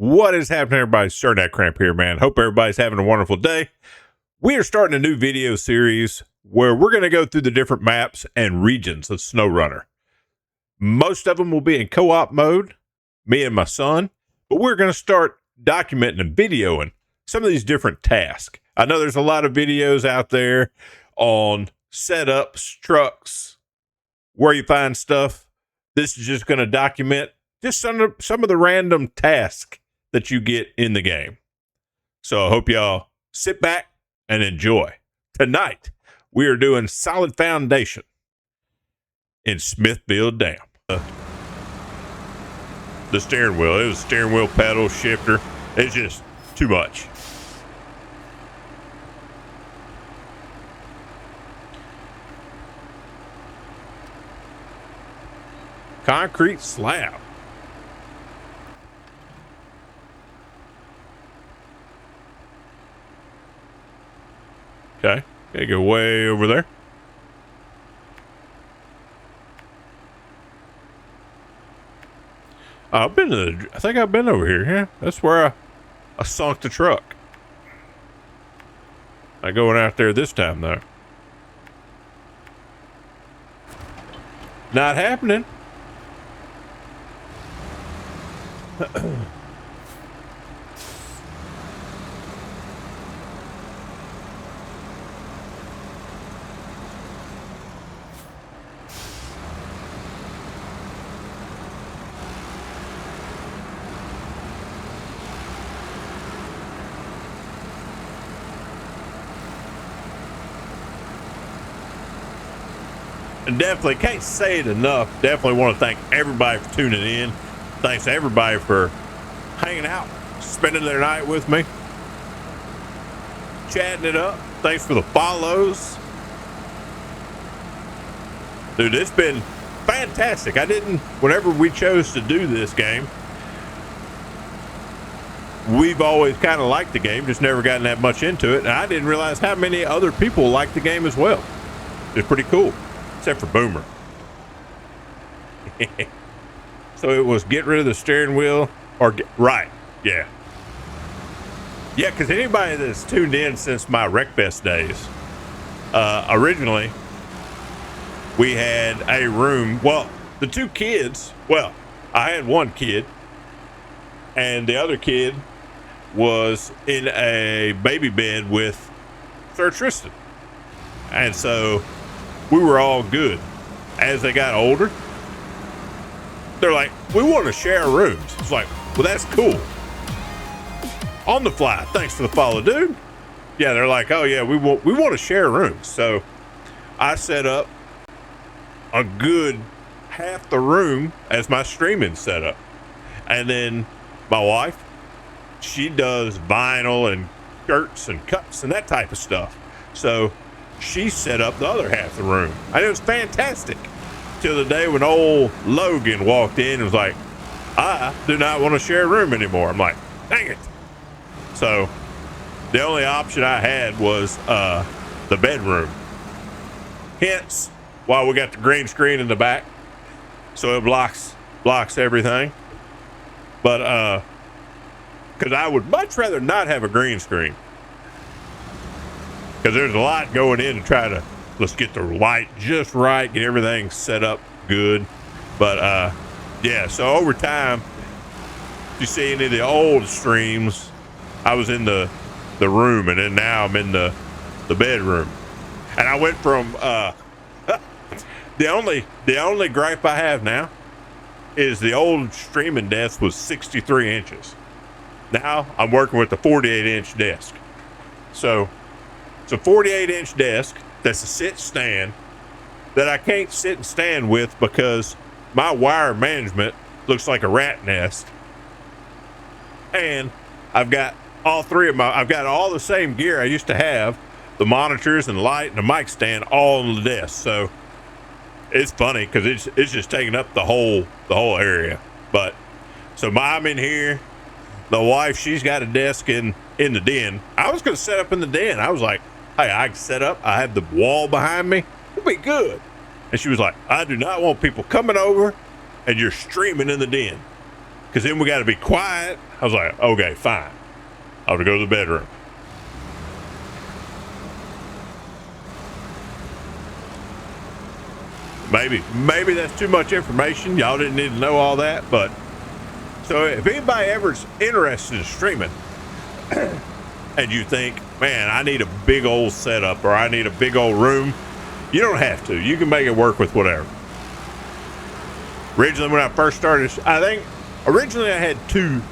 What is happening, everybody? Sir Nat Cramp here, man. Hope everybody's having a wonderful day. We are starting a new video series where we're going to go through the different maps and regions of SnowRunner. Most of them will be in co-op mode, me and my son, but we're going to start documenting and videoing some of these different tasks. I know there's a lot of videos out there on setups, trucks, where you find stuff. This is just going to document just some of the random tasks that you get in the game. So I hope y'all sit back and enjoy. Tonight, we are doing solid foundation in Smithfield Dam. The steering wheel, it was steering wheel, pedal, shifter. It's just too much. Concrete slab. Okay, go way over there. I think I've been over here. Yeah, that's where I sunk the truck. Not going out there this time though. Not happening. And definitely can't say it enough. Definitely want to thank everybody for tuning in. Thanks to everybody for hanging out, spending their night with me, chatting it up. Thanks for the follows. Dude, it's been fantastic. Whenever we chose to do this game, we've always kind of liked the game, just never gotten that much into it. And I didn't realize how many other people like the game as well. It's pretty cool, except for Boomer. So it was get rid of the steering wheel right. Yeah. Yeah, because anybody that's tuned in since my Wreckfest days, originally we had a room. Well, the two kids, I had one kid and the other kid was in a baby bed with Sir Tristan. And so we were all good. As they got older, they're like, we want to share rooms. It's like, well, that's cool. On the fly. Thanks for the follow, dude. Yeah, they're like, oh yeah, we want to share rooms. So I set up a good half the room as my streaming setup. And then my wife, she does vinyl and shirts and cups and that type of stuff. So she set up the other half of the room. And it was fantastic. Till the day when old Logan walked in and was like, I do not want to share a room anymore. I'm like, dang it. So the only option I had was the bedroom. Hence why we got the green screen in the back. So it blocks everything. But because I would much rather not have a green screen. Because there's a lot going in to try to, let's get the light just right, get everything set up good. But yeah, so over time, if you see any of the old streams, I was in the room, and then now I'm in the bedroom. And I went from the only gripe I have now is the old streaming desk was 63 inches. Now I'm working with the 48-inch desk. So it's a 48-inch desk that's a sit stand that I can't sit and stand with because my wire management looks like a rat nest. And I've got I've got all the same gear I used to have, the monitors and the light and the mic stand all on the desk. So it's funny because it's just taking up the whole area. But so I'm in here. The wife, she's got a desk in the den. I was going to set up in the den. I was like, hey, I can set up. I have the wall behind me. It'll be good. And she was like, I do not want people coming over and you're streaming in the den. Because then we got to be quiet. I was like, okay, fine. I'll go to the bedroom. Maybe that's too much information. Y'all didn't need to know all that, but so if anybody ever's interested in streaming and you think, man, I need a big old setup or I need a big old room, you don't have to. You can make it work with whatever. Originally, when I first started, I think originally I had two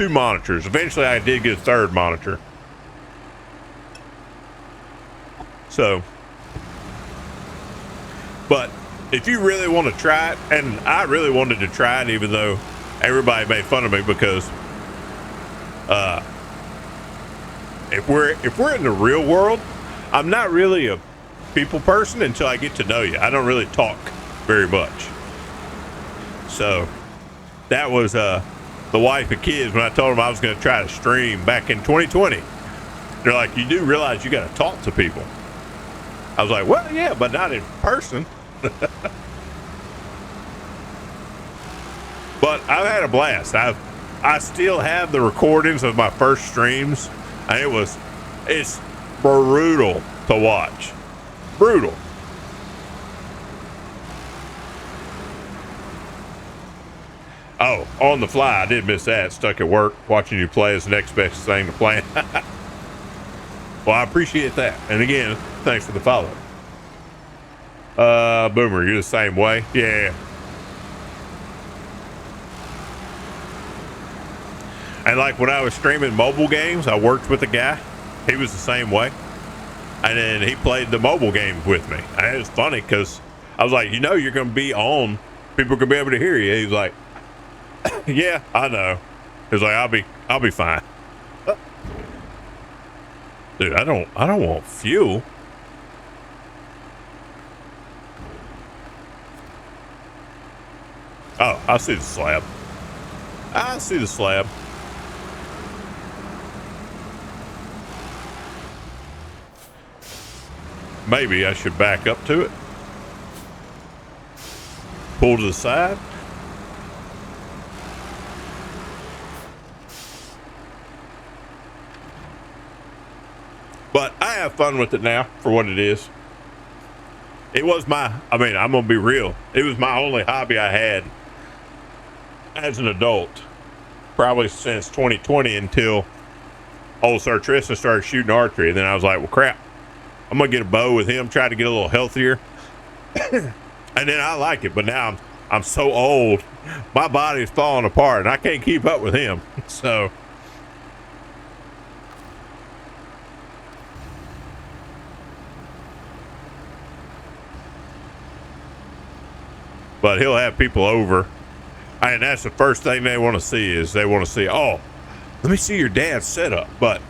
monitors. Eventually, I did get a third monitor. So, but if you really want to try it, and I really wanted to try it, even though everybody made fun of me because if we're in the real world, I'm not really a people person until I get to know you. I don't really talk very much. So that was the wife and kids when I told them I was going to try to stream back in 2020. They're like, you do realize you got to talk to people. I was like, well, yeah, but not in person. But I've had a blast. I still have the recordings of my first streams, and it's brutal to watch. Brutal. Oh, on the fly, I did miss that. Stuck at work, watching you play is the next best thing to playing. Well, I appreciate that. And again, thanks for the follow. Boomer, you're the same way? Yeah. And like when I was streaming mobile games, I worked with a guy. He was the same way. And then he played the mobile games with me. And it was funny because I was like, you know, you're going to be on. People are going to be able to hear you. He's like, yeah, I know. He's like, I'll be fine. Dude, I don't want fuel. Oh, I see the slab. I see the slab. Maybe I should back up to it. Pull to the side. But I have fun with it now for what it is. It was I'm going to be real. It was my only hobby I had as an adult. Probably since 2020 until old Sir Tristan started shooting archery. And then I was like, well, crap. I'm going to get a bow with him, try to get a little healthier. And then I like it. But now I'm so old. My body's falling apart and I can't keep up with him. So... But he'll have people over, and that's the first thing they want to see is they want to see, oh, let me see your dad's setup. But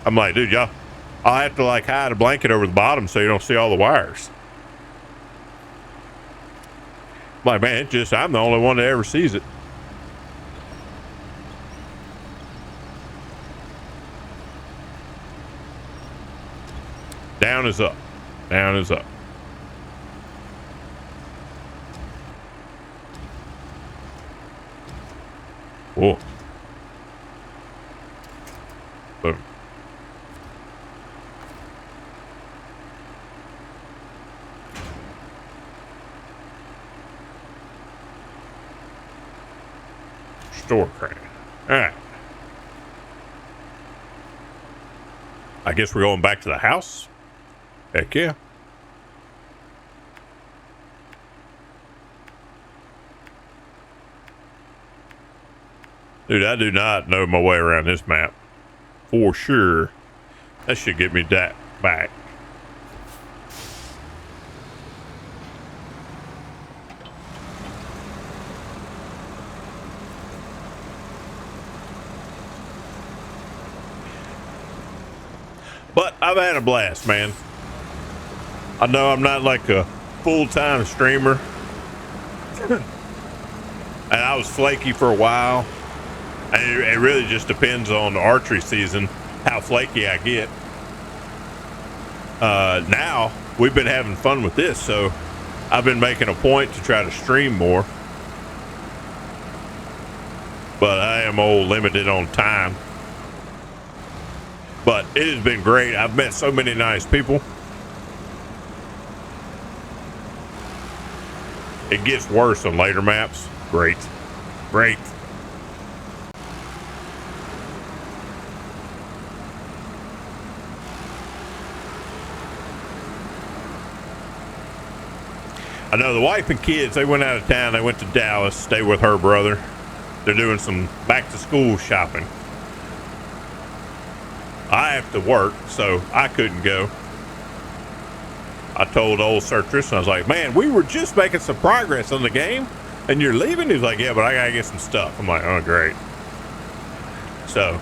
I'm like, dude, I'll have to like hide a blanket over the bottom so you don't see all the wires. I'm like, man, I'm the only one that ever sees it. Down is up. Down is up. Whoa. Boom. Store crane. All right. I guess we're going back to the house. Heck yeah. Dude, I do not know my way around this map. For sure. That should get me that back. But I've had a blast, man. I know I'm not like a full-time streamer. And I was flaky for a while. And it really just depends on the archery season, how flaky I get. Now, we've been having fun with this, so I've been making a point to try to stream more. damn old limited on time. But it has been great. I've met so many nice people. It gets worse on later maps. Great. Great. I know the wife and kids, they went out of town. They went to Dallas, stay with her brother. They're doing some back to school shopping. I have to work, so I couldn't go. I told old Sir Tristan, I was like, man, we were just making some progress on the game and you're leaving? He's like, yeah, but I gotta get some stuff. I'm like, oh, great. So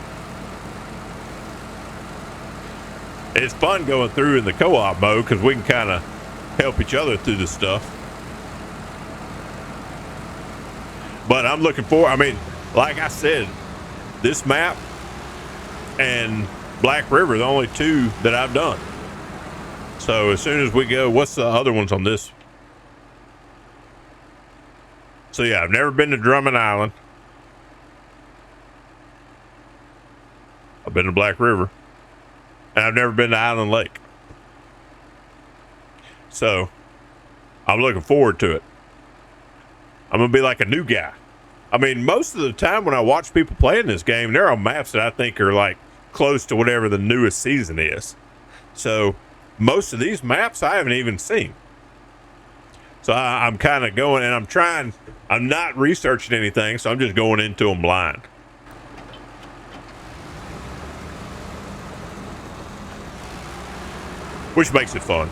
it's fun going through in the co-op mode because we can kind of help each other through the stuff. But I'm looking forward. I mean, like I said, this map and Black River, the only two that I've done. So as soon as we go, what's the other ones on this? So yeah, I've never been to Drummond Island. I've been to Black River. And I've never been to Island Lake. So I'm looking forward to it. I'm going to be like a new guy. I mean, most of the time when I watch people playing this game, there are maps that I think are like close to whatever the newest season is. So most of these maps I haven't even seen. So I'm kind of going, and I'm not researching anything, so I'm just going into them blind. Which makes it fun.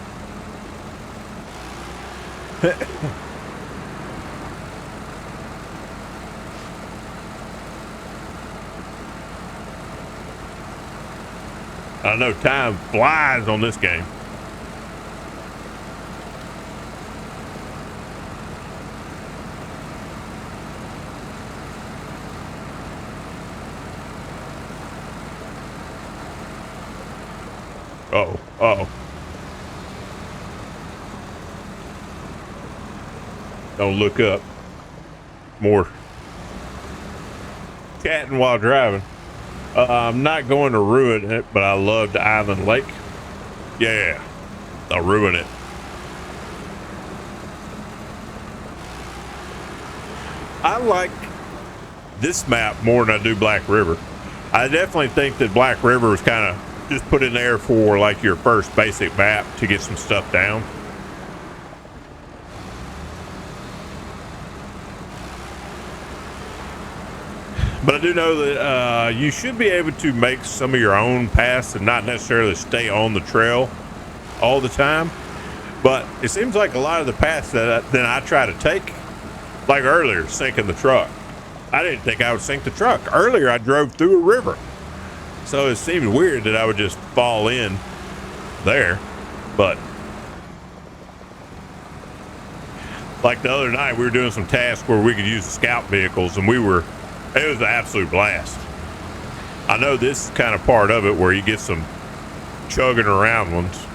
I know time flies on this game. Uh-oh. Uh-oh. Don't look up. More chatting while driving. I'm not going to ruin it, but I loved Island Lake. Yeah, I'll ruin it. I like this map more than I do Black River. I definitely think that Black River was kind of just put in there for like your first basic map to get some stuff down. But I do know that you should be able to make some of your own paths and not necessarily stay on the trail all the time. But it seems like a lot of the paths that I try to take, like earlier, sinking the truck. I didn't think I would sink the truck. Earlier, I drove through a river. So it seemed weird that I would just fall in there. But like the other night, we were doing some tasks where we could use the scout vehicles, and it was an absolute blast. I know this is kind of part of it where you get some chugging around ones.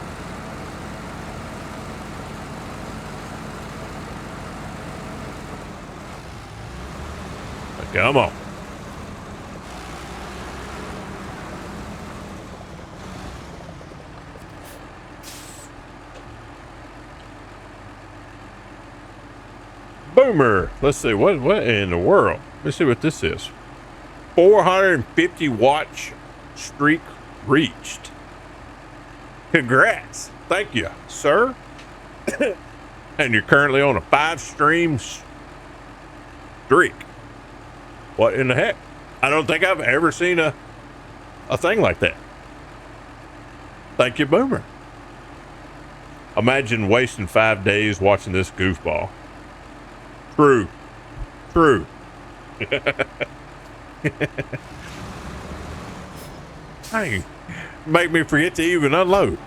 Come on. Boomer. Let's see, what in the world? Let's see what this is. 450 watch streak reached. Congrats. Thank you, sir. And you're currently on a 5-stream streak. What in the heck? I don't think I've ever seen a thing like that. Thank you, Boomer. Imagine wasting 5 days watching this goofball. True. Hey, make me forget to even unload.